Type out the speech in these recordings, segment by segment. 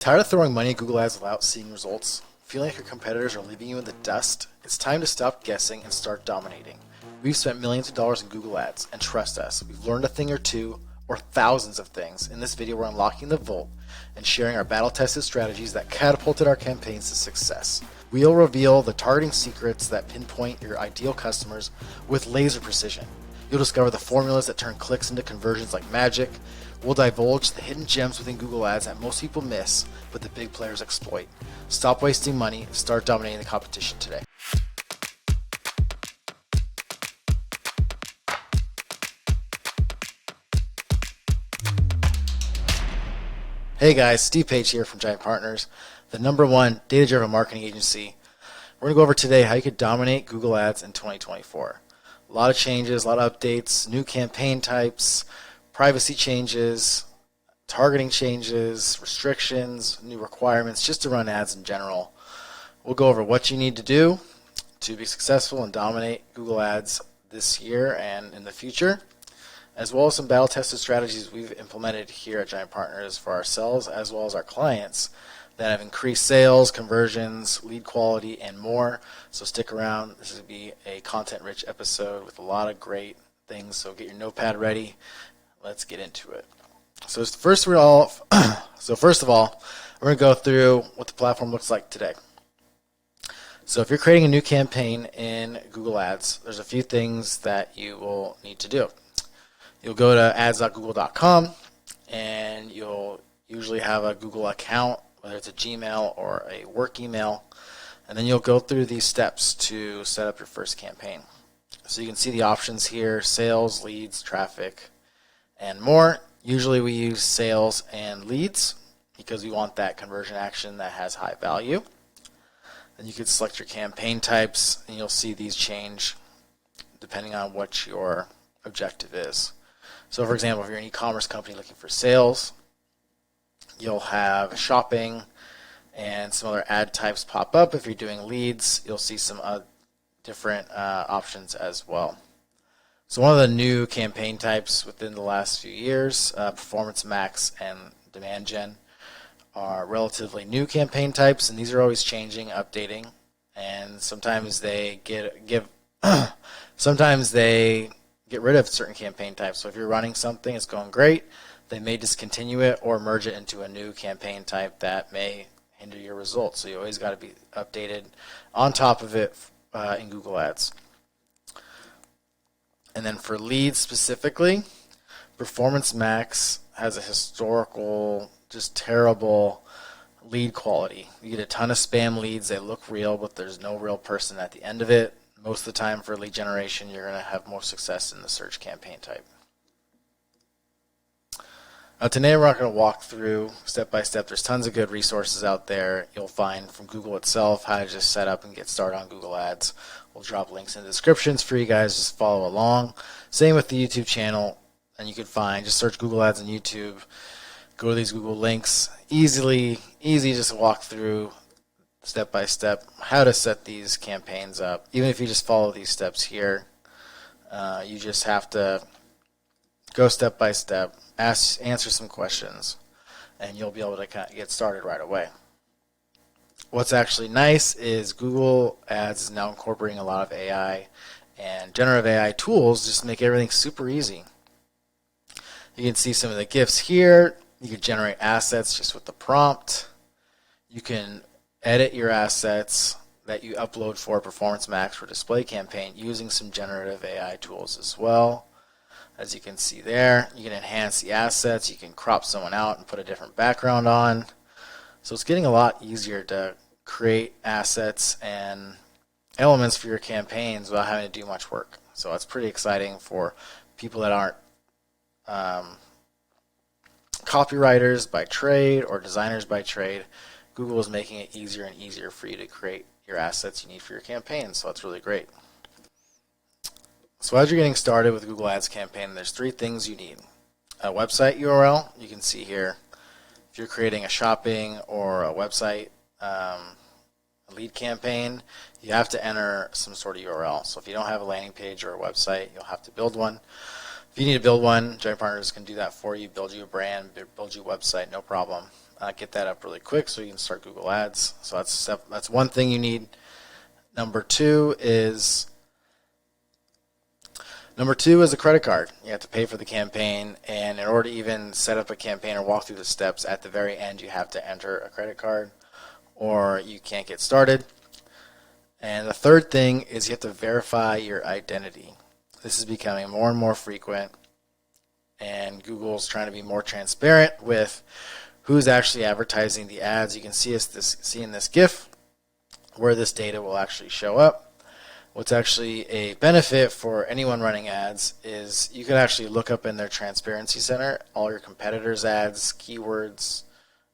Tired of throwing money at Google Ads without seeing results? Feeling like your competitors are leaving you in the dust? It's time to stop guessing and start dominating. We've spent millions of dollars in Google Ads, and trust us, we've learned a thing or two, or thousands of things. In this video, we're unlocking the vault and sharing our battle-tested strategies that catapulted our campaigns to success. We'll reveal the targeting secrets that pinpoint your ideal customers with laser precision. You'll discover the formulas that turn clicks into conversions like magic. We'll divulge the hidden gems within Google Ads that most people miss, but the big players exploit. Stop wasting money and start dominating the competition today. Hey guys, Steve Page here from Giant Partners, the #1 data-driven marketing agency. We're going to go over today how you could dominate Google Ads in 2024. A lot of changes, a lot of updates, new campaign types, privacy changes, targeting changes, restrictions, new requirements, just to run ads in general. We'll go over what you need to do to be successful and dominate Google Ads this year and in the future, as well as some battle-tested strategies we've implemented here at Giant Partners for ourselves as well as our clients that have increased sales, conversions, lead quality, and more. So stick around. This is going to be a content-rich episode with a lot of great things. So get your notepad ready. Let's get into it. So first of all, we're going to go through what the platform looks like today. So if you're creating a new campaign in Google Ads, there's a few things that you will need to do. You'll go to ads.google.com and you'll usually have a Google account, whether it's a Gmail or a work email, and then you'll go through these steps to set up your first campaign. So you can see the options here: sales, leads, traffic, and more. Usually we use sales and leads because we want that conversion action that has high value. Then you can select your campaign types, and you'll see these change depending on what your objective is. So for example, if you're an e-commerce company looking for sales, you'll have shopping and some other ad types pop up. If you're doing leads, you'll see some different options as well. So one of the new campaign types within the last few years, Performance Max and Demand Gen, are relatively new campaign types, and these are always changing, updating, and sometimes they sometimes they get rid of certain campaign types. So if you're running something, it's going great, they may discontinue it or merge it into a new campaign type that may hinder your results. So you always got to be updated on top of it in Google Ads. And then for leads specifically, Performance Max has a historical, just terrible lead quality. You get a ton of spam leads. They look real, but there's no real person at the end of it. Most of the time for lead generation, you're going to have more success in the search campaign type. Today we're not going to walk through step by step. There's tons of good resources out there you'll find from Google itself, how to just set up and get started on Google Ads. We'll drop links in the descriptions for you guys. Just follow along. Same with the YouTube channel, and you can find, just search Google Ads on YouTube. Go to these Google links. Easy just to walk through step by step how to set these campaigns up. Even if you just follow these steps here, you just have to go step by step, answer some questions, and you'll be able to kind of get started right away. What's actually nice is Google Ads is now incorporating a lot of AI and generative AI tools just to make everything super easy. You can see some of the GIFs here. You can generate assets just with the prompt. You can edit your assets that you upload for Performance Max for display campaign using some generative AI tools as well. As you can see there, you can enhance the assets. You can crop someone out and put a different background on. So it's getting a lot easier to create assets and elements for your campaigns without having to do much work. So that's pretty exciting for people that aren't copywriters by trade or designers by trade. Google is making it easier and easier for you to create your assets you need for your campaign. So that's really great. So as you're getting started with Google Ads campaign, there's 3 things you need. A website URL, you can see here. If you're creating a shopping or a website a lead campaign, you have to enter some sort of URL. So if you don't have a landing page or a website, you'll have to build one. If you need to build one, Giant Partners can do that for you, build you a brand, build you a website, no problem. get that up really quick so you can start Google Ads. So that's one thing you need. Number two is a credit card. You have to pay for the campaign, and in order to even set up a campaign or walk through the steps, at the very end you have to enter a credit card or you can't get started. And the third thing is you have to verify your identity. This is becoming more and more frequent, and Google's trying to be more transparent with who's actually advertising the ads. You can see in this GIF where this data will actually show up. What's actually a benefit for anyone running ads is you can actually look up in their transparency center all your competitors' ads, keywords,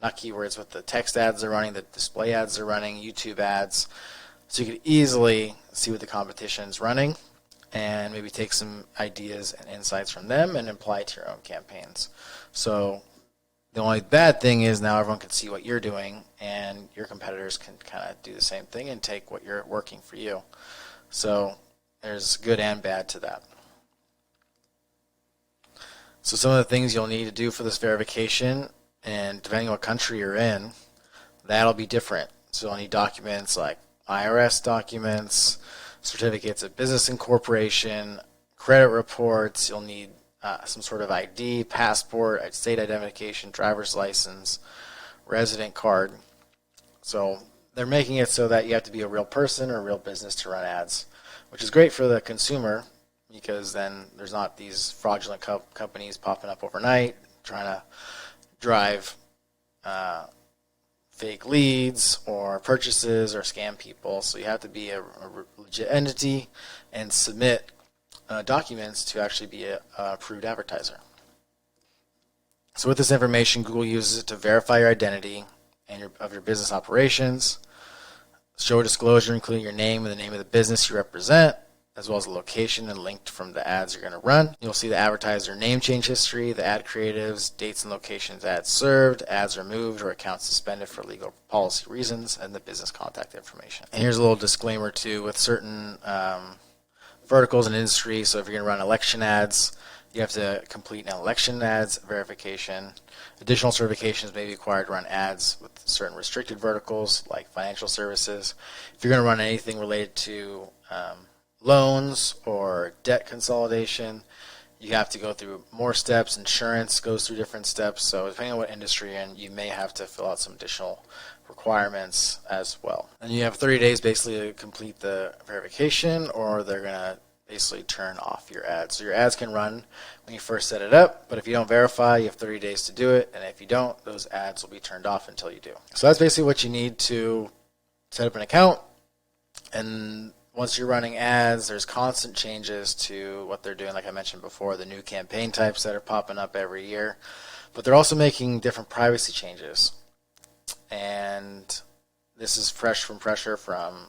not keywords, but the text ads they're running, the display ads they're running, YouTube ads. So you can easily see what the competition's running and maybe take some ideas and insights from them and apply it to your own campaigns. So the only bad thing is now everyone can see what you're doing, and your competitors can kind of do the same thing and take what you're working for you. So there's good and bad to that. So some of the things you'll need to do for this verification, and depending on what country you're in, that'll be different. So you'll need documents like IRS documents, certificates of business incorporation, credit reports. You'll need some sort of ID, passport, state identification, driver's license, resident card. So they're making it so that you have to be a real person or a real business to run ads, which is great for the consumer because then there's not these fraudulent companies popping up overnight trying to drive fake leads or purchases or scam people. So you have to be a legit entity and submit documents to actually be a approved advertiser. So with this information, Google uses it to verify your identity and of your business operations, show a disclosure including your name and the name of the business you represent, as well as the location and linked from the ads you're going to run. You'll see the advertiser name change history, the ad creatives, dates and locations ads served, ads removed or accounts suspended for legal policy reasons, and the business contact information. And here's a little disclaimer too with certain verticals and industries. So if you're going to run election ads, you have to complete an election ads verification. Additional certifications may be required to run ads with certain restricted verticals like financial services. If you're going to run anything related to loans or debt consolidation, you have to go through more steps. Insurance goes through different steps. So depending on what industry you're in, you may have to fill out some additional requirements as well. And you have 30 days basically to complete the verification, or they're going to basically turn off your ads. So your ads can run when you first set it up, but if you don't verify, you have 30 days to do it, and if you don't, those ads will be turned off until you do. So that's basically what you need to set up an account. And once you're running ads, there's constant changes to what they're doing. Like I mentioned before, the new campaign types that are popping up every year, but they're also making different privacy changes. And this is fresh from pressure from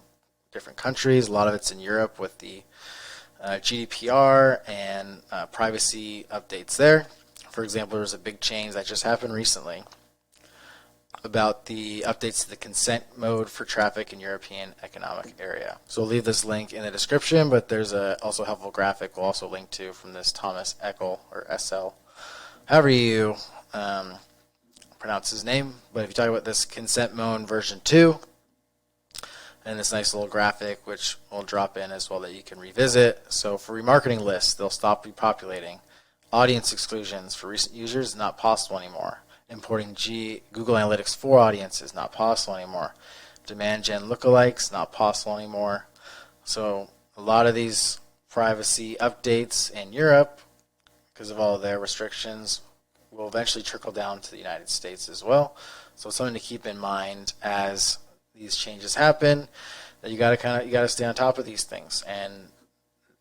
different countries. A lot of it's in Europe with the GDPR and privacy updates there. For example, there's a big change that just happened recently about the updates to the consent mode for traffic in European Economic Area. So we'll leave this link in the description, but there's also a helpful graphic we'll also link to from this Thomas Eckel, or SL, however you pronounce his name. But if you talk about this consent mode version 2, and this nice little graphic which we'll drop in as well that you can revisit. So for remarketing lists, they'll stop repopulating. Audience exclusions for recent users is not possible anymore. Importing Google Analytics 4 audience is not possible anymore. Demand gen lookalikes not possible anymore. So a lot of these privacy updates in Europe, because of all of their restrictions, will eventually trickle down to the United States as well. So it's something to keep in mind as these changes happen, that you got to stay on top of these things. And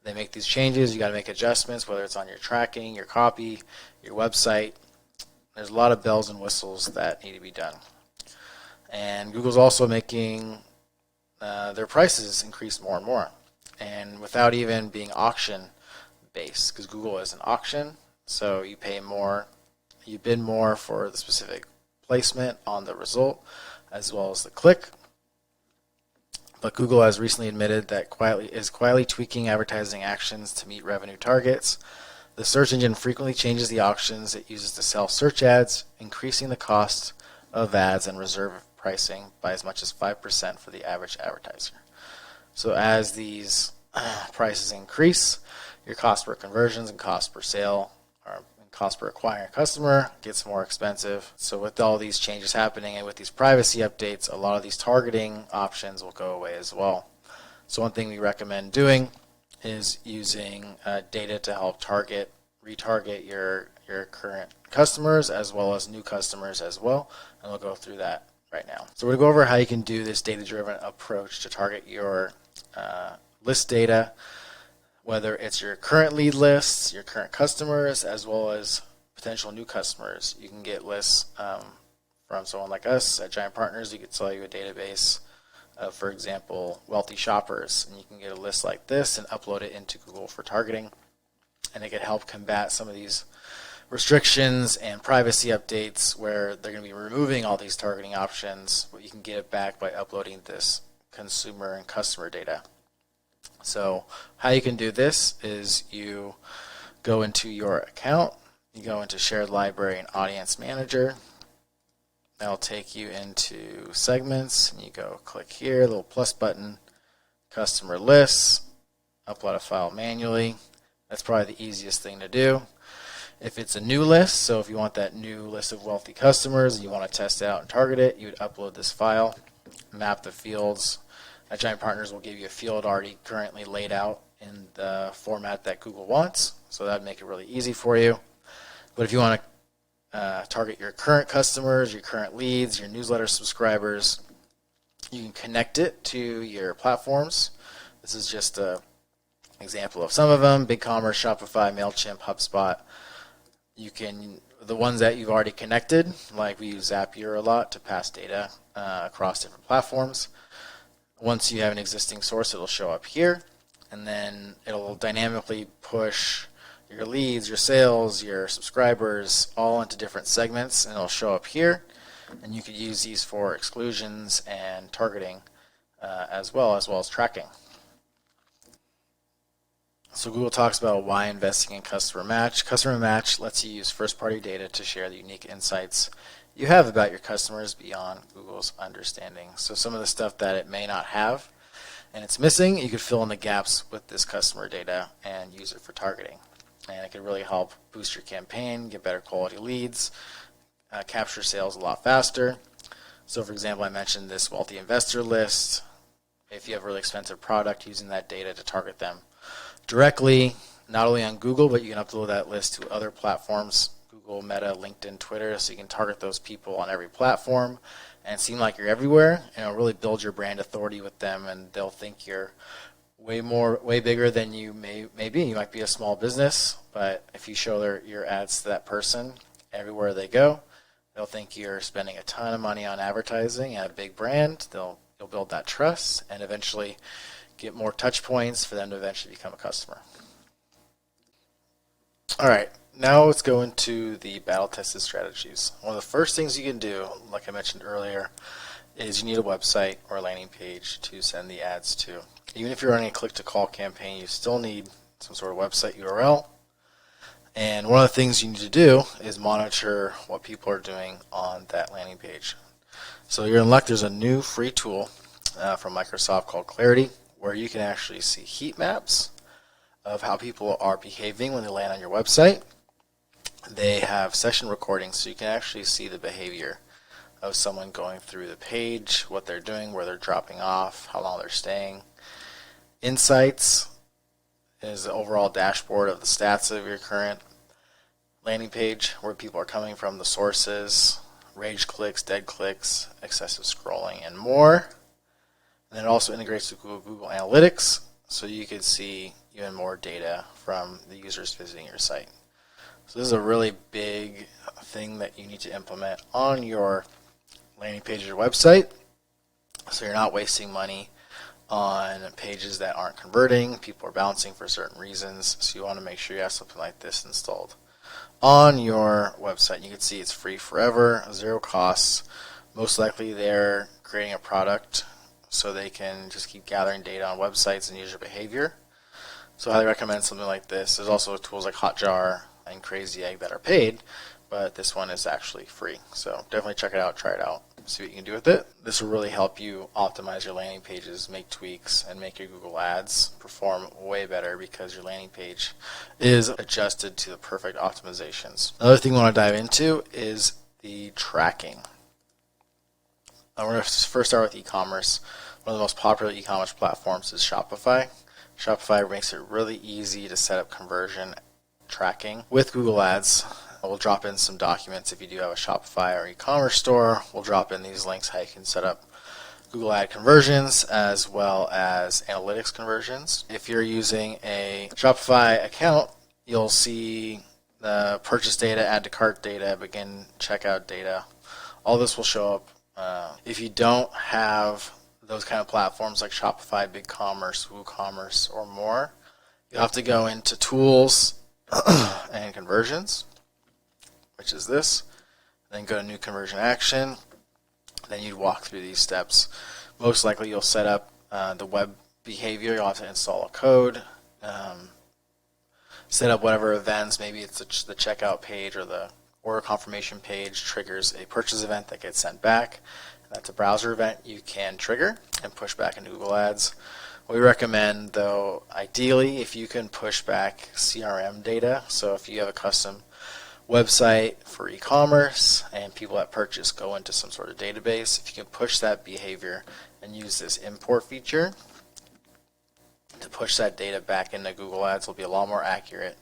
they make these changes, you got to make adjustments, whether it's on your tracking, your copy, your website. There's a lot of bells and whistles that need to be done. And Google's also making their prices increase more and more, and without even being auction based, because Google is an auction, so you pay more, you bid more for the specific placement on the result as well as the click. But Google has recently admitted that is quietly tweaking advertising actions to meet revenue targets. The search engine frequently changes the auctions it uses to sell search ads, increasing the cost of ads and reserve pricing by as much as 5% for the average advertiser. So as these prices increase, your cost per conversions and cost per sale or cost per acquiring a customer gets more expensive. So with all these changes happening and with these privacy updates, a lot of these targeting options will go away as well. So one thing we recommend doing is using data to help retarget your current customers as well as new customers as well, and we'll go through that right now. So we're going to go over how you can do this data-driven approach to target your list data, whether it's your current lead lists, your current customers, as well as potential new customers. You can get lists from someone like us at Giant Partners. You could sell you a database of, for example, wealthy shoppers, and you can get a list like this and upload it into Google for targeting, and it could help combat some of these restrictions and privacy updates where they're going to be removing all these targeting options, but you can get it back by uploading this consumer and customer data. So how you can do this is you go into your account, you go into Shared Library and Audience Manager. That'll take you into segments, and you go click here, little plus button, customer lists, upload a file manually. That's probably the easiest thing to do. If it's a new list, so if you want that new list of wealthy customers and you want to test it out and target it, you would upload this file, map the fields. At Giant Partners will give you a field already currently laid out in the format that Google wants, so that would make it really easy for you. But if you want to target your current customers, your current leads, your newsletter subscribers, you can connect it to your platforms. This is just an example of some of them: BigCommerce, Shopify, MailChimp, HubSpot. The ones that you've already connected, like we use Zapier a lot to pass data across different platforms. Once you have an existing source, it'll show up here, and then it'll dynamically push your leads, your sales, your subscribers all into different segments, and it'll show up here, and you could use these for exclusions and targeting as well as tracking. So Google talks about why investing in Customer Match. Customer Match lets you use first-party data to share the unique insights you have about your customers beyond Google's understanding. So some of the stuff that it may not have and it's missing, you could fill in the gaps with this customer data and use it for targeting. And it can really help boost your campaign, get better quality leads, capture sales a lot faster. So for example, I mentioned this wealthy investor list. If you have a really expensive product, using that data to target them directly, not only on Google, but you can upload that list to other platforms, Google, Meta, LinkedIn, Twitter, so you can target those people on every platform and seem like you're everywhere, and it'll really build your brand authority with them, and they'll think you're way bigger than you may be. You might be a small business, but if you show your ads to that person everywhere they go, they'll think you're spending a ton of money on advertising and a big brand. You'll build that trust and eventually get more touch points for them to eventually become a customer. All right, now let's go into the battle-tested strategies. One of the first things you can do, like I mentioned earlier, is you need a website or a landing page to send the ads to. Even if you're running a click-to-call campaign, you still need some sort of website URL. And one of the things you need to do is monitor what people are doing on that landing page. So you're in luck. There's a new free tool from Microsoft called Clarity, where you can actually see heat maps of how people are behaving when they land on your website. They have session recordings, so you can actually see the behavior of someone going through the page, what they're doing, where they're dropping off, how long they're staying. Insights is the overall dashboard of the stats of your current landing page, where people are coming from, the sources, rage clicks, dead clicks, excessive scrolling, and more. And it also integrates with Google Analytics, so you can see even more data from the users visiting your site. So this is a really big thing that you need to implement on your landing page of your website, so you're not wasting money on pages that aren't converting. People are bouncing for certain reasons, so you want to make sure you have something like this installed on your website. You can see it's free forever, zero costs. Most likely they're creating a product so they can just keep gathering data on websites and user behavior. So I highly recommend something like this. There's also tools like Hotjar and Crazy Egg that are paid, but this one is actually free. So definitely check it out, try it out, see what you can do with it. This will really help you optimize your landing pages, make tweaks, and make your Google Ads perform way better because your landing page is adjusted to the perfect optimizations. Another thing we want to dive into is the tracking. We're going to first start with e-commerce. One of the most popular e-commerce platforms is Shopify. Shopify makes it really easy to set up conversion tracking with Google Ads. We'll drop in some documents if you do have a Shopify or e-commerce store. We'll drop in these links how you can set up Google Ad conversions as well as analytics conversions. If you're using a Shopify account, you'll see the purchase data, add to cart data, begin checkout data. All this will show up. If you don't have those kind of platforms like Shopify, BigCommerce, WooCommerce, or more, you'll have to go into Tools and Conversions, which is this. Then go to New Conversion Action. Then you'd walk through these steps. Most likely you'll set up the web behavior. You'll have to install a code, set up whatever events. Maybe it's the checkout page or the order confirmation page triggers a purchase event that gets sent back. That's a browser event you can trigger and push back into Google Ads. We recommend, though, ideally, if you can push back CRM data. So if you have a custom website for e-commerce and people that purchase go into some sort of database, if you can push that behavior and use this import feature to push that data back into Google Ads, will be a lot more accurate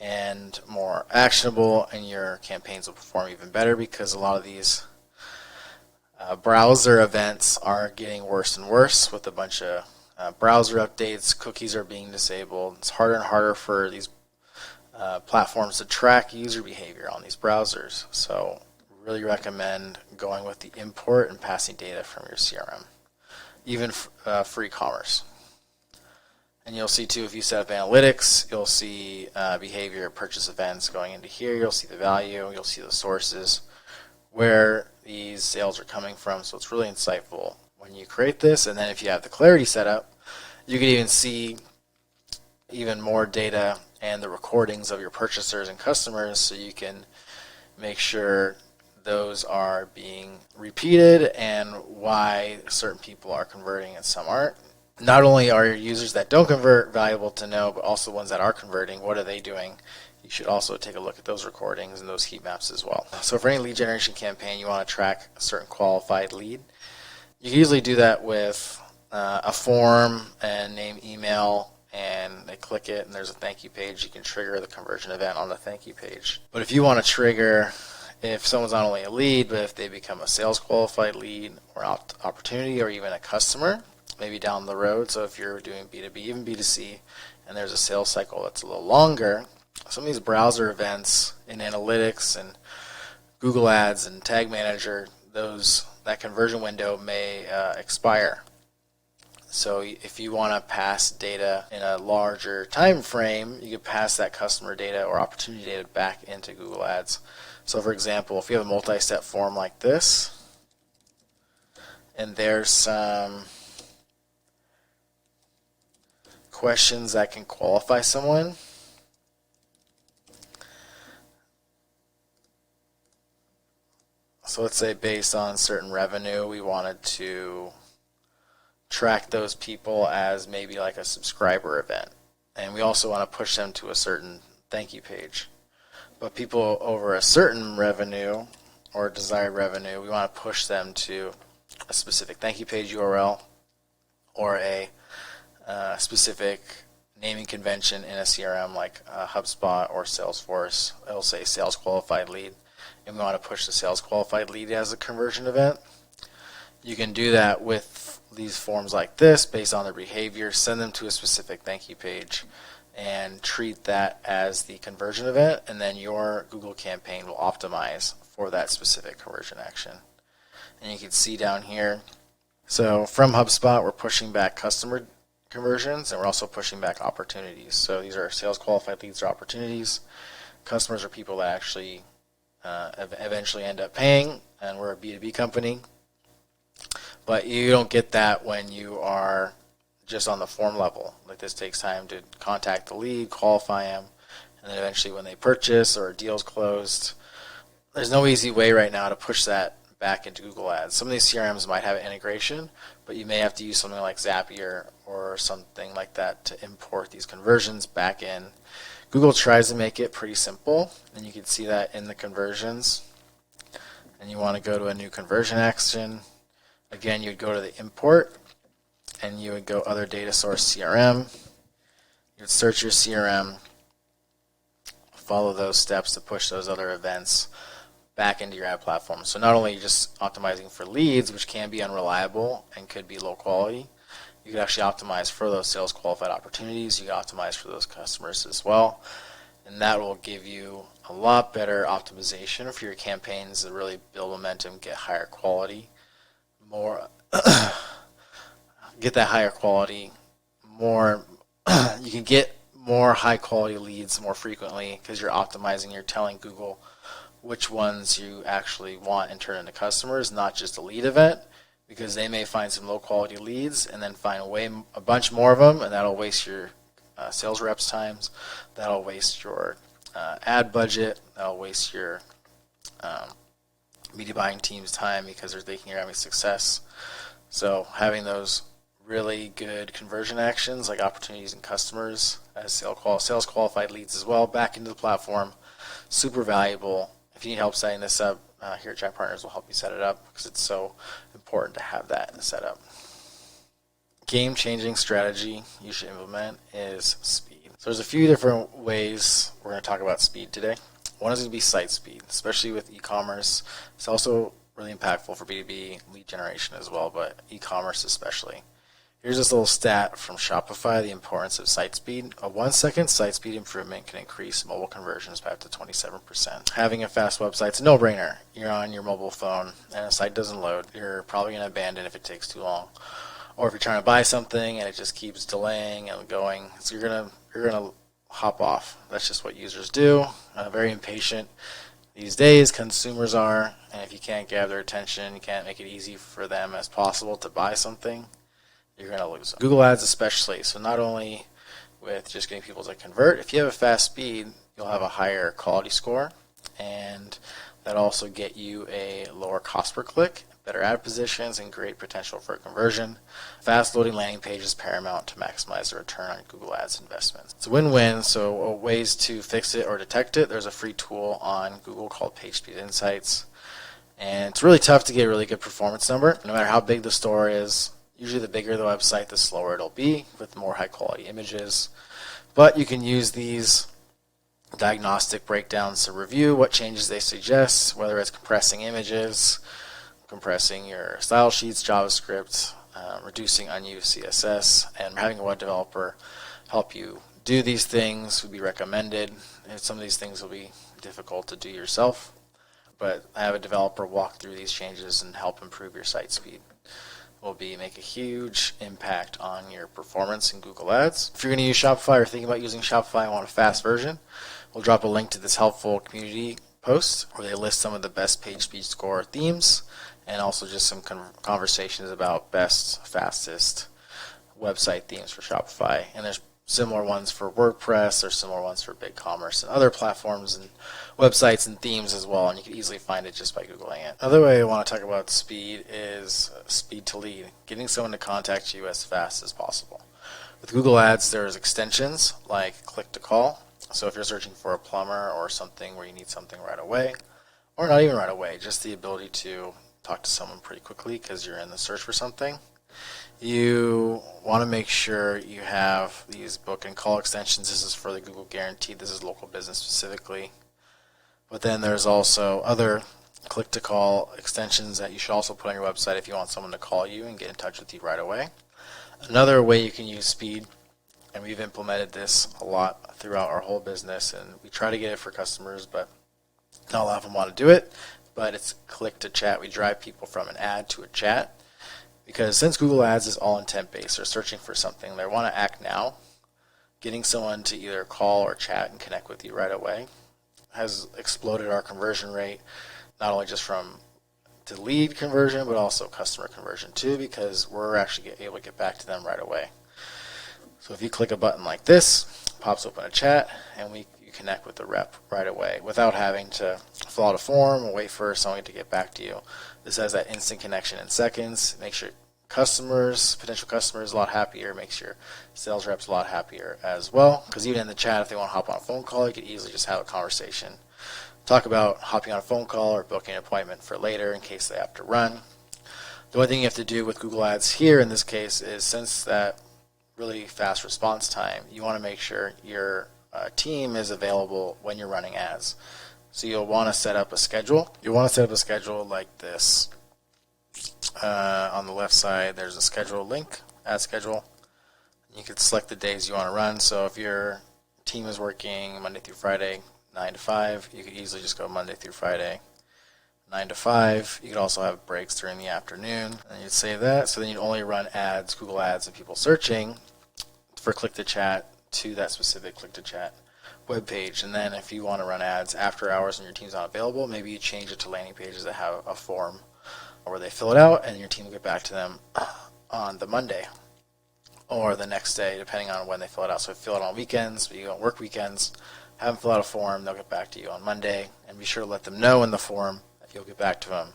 and more actionable, and your campaigns will perform even better because a lot of these browser events are getting worse and worse with a bunch of browser updates. Cookies are being disabled. It's harder and harder for these platforms to track user behavior on these browsers. So really recommend going with the import and passing data from your CRM, even for e-commerce. And you'll see too, if you set up analytics, you'll see behavior, purchase events going into here. You'll see the value. You'll see the sources, where these sales are coming from. So it's really insightful when you create this. And then if you have the clarity set up, you can even see even more data and the recordings of your purchasers and customers, so you can make sure those are being repeated and why certain people are converting and some aren't. Not only are your users that don't convert valuable to know, but also ones that are converting, what are they doing? You should also take a look at those recordings and those heat maps as well. So for any lead generation campaign, you want to track a certain qualified lead. You can usually do that with a form and name, email, and they click it and there's a thank you page. You can trigger the conversion event on the thank you page. But if you want to trigger, if someone's not only a lead, but if they become a sales qualified lead or opportunity or even a customer, maybe down the road. So if you're doing B2B, even B2C, and there's a sales cycle that's a little longer, some of these browser events in analytics and Google Ads and Tag Manager, that conversion window may expire. So if you want to pass data in a larger time frame, you can pass that customer data or opportunity data back into Google Ads. So for example, if you have a multi-step form like this, and there's some questions that can qualify someone, so let's say based on certain revenue, we wanted to track those people as maybe like a subscriber event. And we also want to push them to a certain thank you page. But people over a certain revenue or desired revenue, we want to push them to a specific thank you page URL or a specific naming convention in a CRM like HubSpot or Salesforce. It'll say sales qualified lead, and we want to push the sales qualified lead as a conversion event. You can do that with these forms like this based on their behavior, send them to a specific thank you page and treat that as the conversion event, and then your Google campaign will optimize for that specific conversion action. And you can see down here, so from HubSpot we're pushing back customer conversions and we're also pushing back opportunities. So these are sales qualified leads or opportunities. Customers are people that actually eventually end up paying, and we're a B2B company. But you don't get that when you are just on the form level. Like, this takes time to contact the lead, qualify them, and then eventually when they purchase or a deal's closed, there's no easy way right now to push that back into Google Ads. Some of these CRMs might have an integration, but you may have to use something like Zapier or something like that to import these conversions back in. Google tries to make it pretty simple, and you can see that in the conversions. And you want to go to a new conversion action. Again, you would go to the import, and you would go other data source CRM. You would search your CRM, follow those steps to push those other events back into your ad platform. So not only just optimizing for leads, which can be unreliable and could be low quality, you can actually optimize for those sales qualified opportunities. You can optimize for those customers as well. And that will give you a lot better optimization for your campaigns to really build momentum, get higher quality, get that higher quality, you can get more high quality leads more frequently because you're optimizing, you're telling Google which ones you actually want and turn into customers, not just a lead event, because they may find some low quality leads and then find a bunch more of them, and that'll waste your sales reps' times, that'll waste your ad budget, that'll waste your media buying team's time because they're thinking you're having success. So having those really good conversion actions like opportunities and customers as sales qualified leads as well back into the platform, super valuable. If you need help setting this up, here at Giant Partners will help you set it up because it's so important to have that set up. Game-changing strategy you should implement is speed. So there's a few different ways we're going to talk about speed today. One is going to be site speed, especially with e-commerce. It's also really impactful for B2B lead generation as well, but e-commerce especially. Here's this little stat from Shopify, the importance of site speed. A 1-second site speed improvement can increase mobile conversions by up to 27%. Having a fast website is a no-brainer. You're on your mobile phone and a site doesn't load. You're probably going to abandon if it takes too long. Or if you're trying to buy something and it just keeps delaying and going, so you're gonna hop off. That's just what users do. Very impatient these days, consumers are, and if you can't gather their attention, you can't make it easy for them as possible to buy something, you're going to lose them. Google Ads especially, so not only with just getting people to convert, if you have a fast speed, you'll have a higher quality score, and that'll also get you a lower cost per click, better ad positions, and great potential for conversion. Fast loading landing page is paramount to maximize the return on Google Ads investments. It's a win-win, so ways to fix it or detect it, there's a free tool on Google called PageSpeed Insights, and it's really tough to get a really good performance number. No matter how big the store is, usually the bigger the website, the slower it'll be with more high-quality images. But you can use these diagnostic breakdowns to review what changes they suggest, whether it's compressing images, compressing your style sheets, JavaScript, reducing unused CSS, and having a web developer help you do these things would be recommended. And some of these things will be difficult to do yourself, but have a developer walk through these changes and help improve your site speed. Will make a huge impact on your performance in Google Ads. If you're going to use Shopify or thinking about using Shopify and want a fast version, we'll drop a link to this helpful community post where they list some of the best page speed score themes and also just some conversations about best, fastest website themes for Shopify. And there's similar ones for WordPress, there's similar ones for BigCommerce and other platforms and websites and themes as well, and you can easily find it just by Googling it. Another way I want to talk about speed is speed to lead, getting someone to contact you as fast as possible. With Google Ads, there's extensions like click to call. So if you're searching for a plumber or something where you need something right away, or not even right away, just the ability to talk to someone pretty quickly because you're in the search for something, you want to make sure you have these book and call extensions. This is for the Google Guarantee. This is local business specifically. But then there's also other click-to-call extensions that you should also put on your website if you want someone to call you and get in touch with you right away. Another way you can use speed, and we've implemented this a lot throughout our whole business, and we try to get it for customers, but not a lot of them want to do it, but it's click-to-chat. We drive people from an ad to a chat. Because since Google Ads is all intent-based, they're searching for something, they want to act now. Getting someone to either call or chat and connect with you right away has exploded our conversion rate, not only just from to lead conversion, but also customer conversion too, because we're actually able to get back to them right away. So if you click a button like this, pops open a chat, and you you connect with the rep right away without having to fill out a form or wait for someone to get back to you. This has that instant connection in seconds. Makes your customers, potential customers, a lot happier. Makes your sales reps a lot happier as well. Because even in the chat, if they want to hop on a phone call, you could easily just have a conversation. Talk about hopping on a phone call or booking an appointment for later in case they have to run. The only thing you have to do with Google Ads here in this case is, since that really fast response time, you want to make sure your team is available when you're running ads. So you'll want to set up a schedule. You'll want to set up a schedule like this. On the left side, there's a schedule link, ad schedule. You can select the days you want to run. So if your team is working Monday through Friday, 9 to 5, you could easily just go Monday through Friday, 9 to 5. You could also have breaks during the afternoon. And you'd save that. So then you'd only run ads, Google Ads, and people searching for click to chat to that specific click to chat web page. And then if you want to run ads after hours and your team's not available, maybe you change it to landing pages that have a form where they fill it out and your team will get back to them on the Monday or the next day, depending on when they fill it out. So if you fill it on weekends, but you don't work weekends, have them fill out a form, they'll get back to you on Monday, and be sure to let them know in the form that you'll get back to them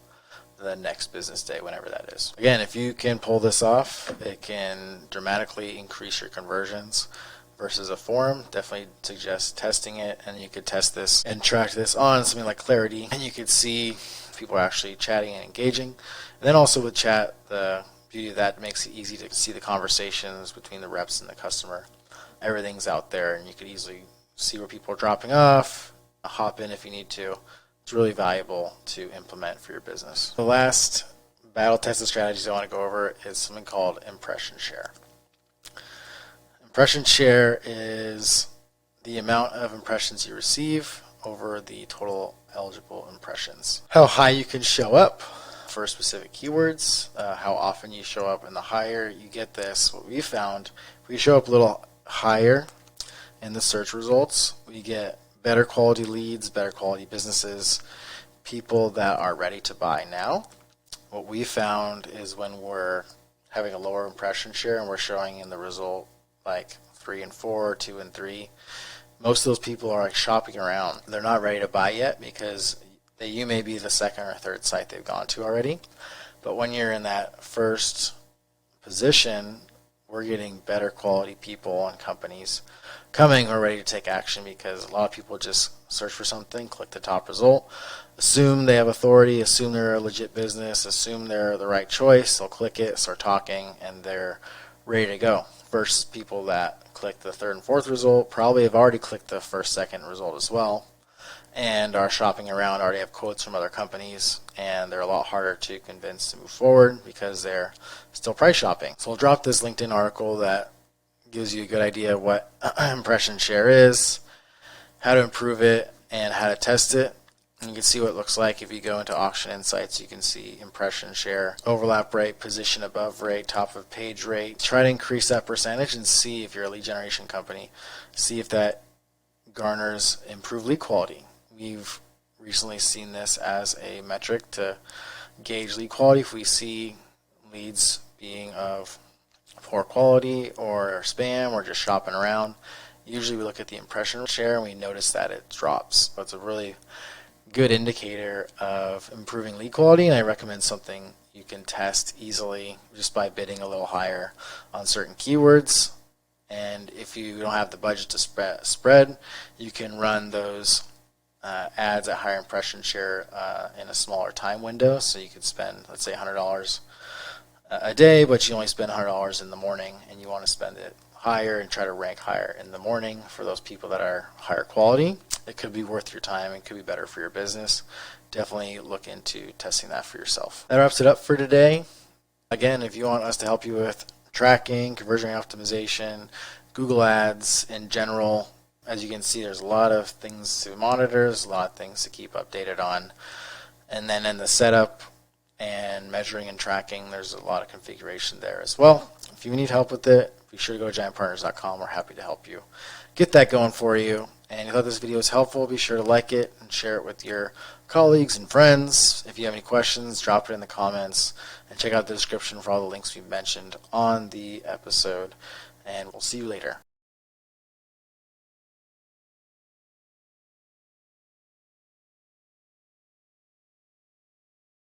the next business day, whenever that is. Again, if you can pull this off, it can dramatically increase your conversions versus a form. Definitely suggest testing it, and you could test this and track this on something like Clarity, and you could see if people are actually chatting and engaging. And then also with chat, the beauty of that makes it easy to see the conversations between the reps and the customer. Everything's out there, and you could easily see where people are dropping off, hop in if you need to. It's really valuable to implement for your business. The last battle tested strategies I want to go over is something called impression share. Impression share is the amount of impressions you receive over the total eligible impressions. How high you can show up for specific keywords, how often you show up, and the higher you get this, what we found, if we show up a little higher in the search results, we get better quality leads, better quality businesses, people that are ready to buy now. What we found is when we're having a lower impression share and we're showing in the result like 3 and 4, 2 and 3, most of those people are like shopping around. They're not ready to buy yet because you may be the second or third site they've gone to already. But when you're in that first position, we're getting better quality people and companies coming who are ready to take action, because a lot of people just search for something, click the top result, assume they have authority, assume they're a legit business, assume they're the right choice. They'll click it, start talking, and they're ready to go. Versus people that click the third and fourth result probably have already clicked the first, second result as well, and are shopping around, already have quotes from other companies, and they're a lot harder to convince to move forward because they're still price shopping. So we'll drop this LinkedIn article that gives you a good idea of what impression share is, how to improve it, and how to test it. And you can see what it looks like if you go into Auction Insights. You can see impression share, overlap rate, position above rate, top of page rate. Try to increase that percentage and see if you're a lead generation company, see if that garners improved lead quality. We've recently seen this as a metric to gauge lead quality. If we see leads being of poor quality or spam or just shopping around, usually we look at the impression share and we notice that it drops. So it's a really good indicator of improving lead quality, and I recommend something you can test easily just by bidding a little higher on certain keywords. And if you don't have the budget to spread, you can run those ads at higher impression share in a smaller time window. So you could spend, let's say, $100 a day, but you only spend $100 in the morning, and you want to spend it higher and try to rank higher in the morning for those people that are higher quality. It could be worth your time and could be better for your business. Definitely look into testing that for yourself. That wraps it up for today. Again, if you want us to help you with tracking, conversion optimization, Google Ads in general, as you can see, there's a lot of things to monitor, there's a lot of things to keep updated on. And then in the setup and measuring and tracking, there's a lot of configuration there as well. If you need help with it, be sure to go to giantpartners.com. We're happy to help you get that going for you. And if you thought this video was helpful, be sure to like it and share it with your colleagues and friends. If you have any questions, drop it in the comments, and check out the description for all the links we mentioned on the episode. And we'll see you later.